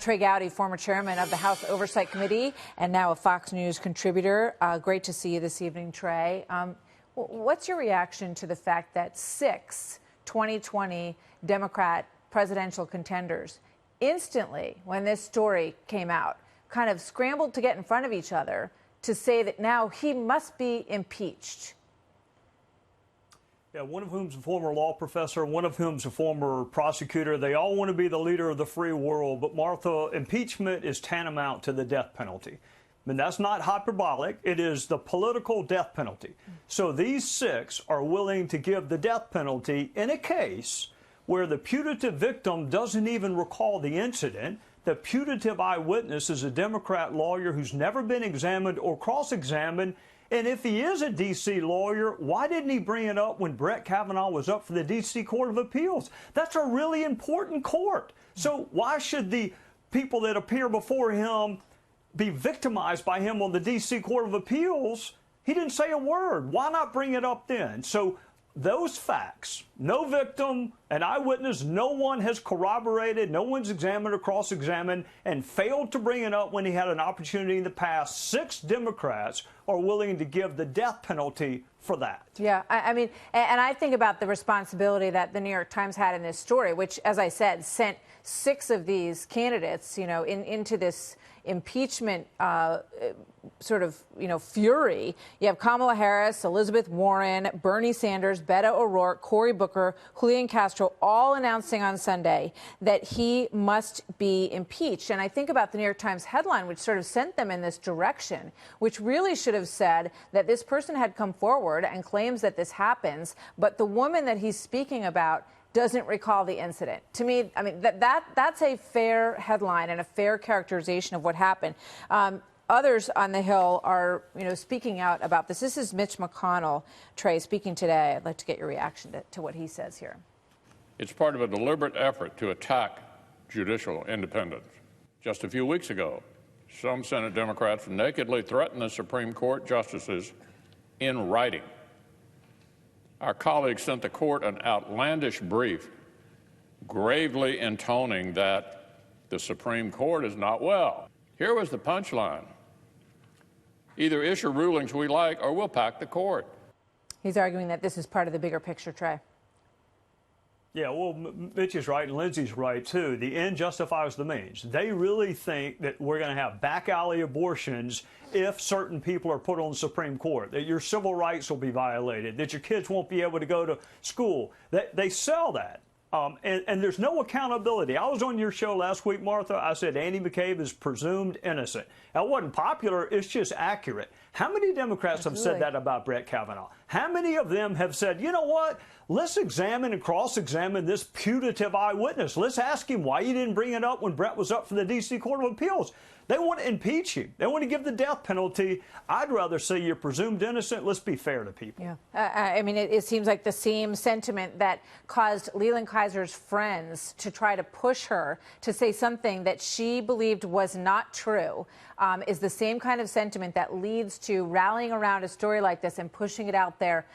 Trey Gowdy, former chairman of the House Oversight Committee and now a Fox News contributor. Great to see you this evening, Trey. What's your reaction to the fact that 6 2020 Democrat presidential contenders instantly, when this story came out, kind of scrambled to get in front of each other to say that now he must be impeached? Yeah, one of whom's a former law professor, one of whom's a former prosecutor. They all want to be the leader of the free world. But, Martha, impeachment is tantamount to the death penalty. I mean, that's not hyperbolic. It is the political death penalty. So these 6 are willing to give the death penalty in a case where the putative victim doesn't even recall the incident. The putative eyewitness is a Democrat lawyer who's never been examined or cross-examined. And if he is a D.C. lawyer, why didn't he bring it up when Brett Kavanaugh was up for the D.C. Court of Appeals? That's a really important court. So why should the people that appear before him be victimized by him on the D.C. Court of Appeals? He didn't say a word. Why not bring it up then? So those facts, no victim, an eyewitness, no one has corroborated, no one's examined or cross-examined, and failed to bring it up when he had an opportunity in the past. 6 Democrats are willing to give the death penalty for that. Yeah, I mean, and I think about the responsibility that the New York Times had in this story, which, as I said, sent 6 of these candidates, into this impeachment sort of, fury. You have Kamala Harris, Elizabeth Warren, Bernie Sanders, Beto O'Rourke, Cory Booker, Julian Castro, all announcing on Sunday that he must be impeached. And I think about the New York Times headline, which sort of sent them in this direction, which really should have said that this person had come forward and claims that this happens, but the woman that he's speaking about doesn't recall the incident. To me, I mean, that's a fair headline and a fair characterization of what happened. Others on the Hill are, speaking out about this. This is Mitch McConnell, Trey, speaking today. I'd like to get your reaction to what he says here. It's part of a deliberate effort to attack judicial independence. Just a few weeks ago, some Senate Democrats nakedly threatened the Supreme Court justices in writing. Our colleagues sent the court an outlandish brief, gravely intoning that the Supreme Court is not well. Here was the punchline. Either issue rulings we like or we'll pack the court. He's arguing that this is part of the bigger picture, Trey. Yeah, well, Mitch is right and Lindsay's right, too. The end justifies the means. They really think that we're going to have back alley abortions if certain people are put on the Supreme Court, that your civil rights will be violated, that your kids won't be able to go to school. They sell that. And there's no accountability. I was on your show last week, Martha. I said Andy McCabe is presumed innocent. That wasn't popular. It's just accurate. How many Democrats have said that about Brett Kavanaugh? How many of them have said, you know what, let's examine and cross-examine this putative eyewitness. Let's ask him why you didn't bring it up when Brett was up for the D.C. Court of Appeals. They want to impeach you. They want to give the death penalty. I'd rather say you're presumed innocent. Let's be fair to people. Yeah. I mean, it seems like the same sentiment that caused Leland Kaiser's friends to try to push her to say something that she believed was not true is the same kind of sentiment that leads to rallying around a story like this and pushing it out there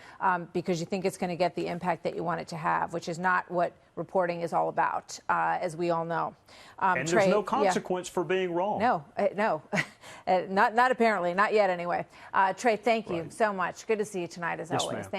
because you think it's going to get the impact that you want it to have, which is not what reporting is all about, as we all know. And Trey, there's no consequence for being wrong. No, not apparently, not yet anyway. Trey, thank you so much. Good to see you tonight, as always. Thank you.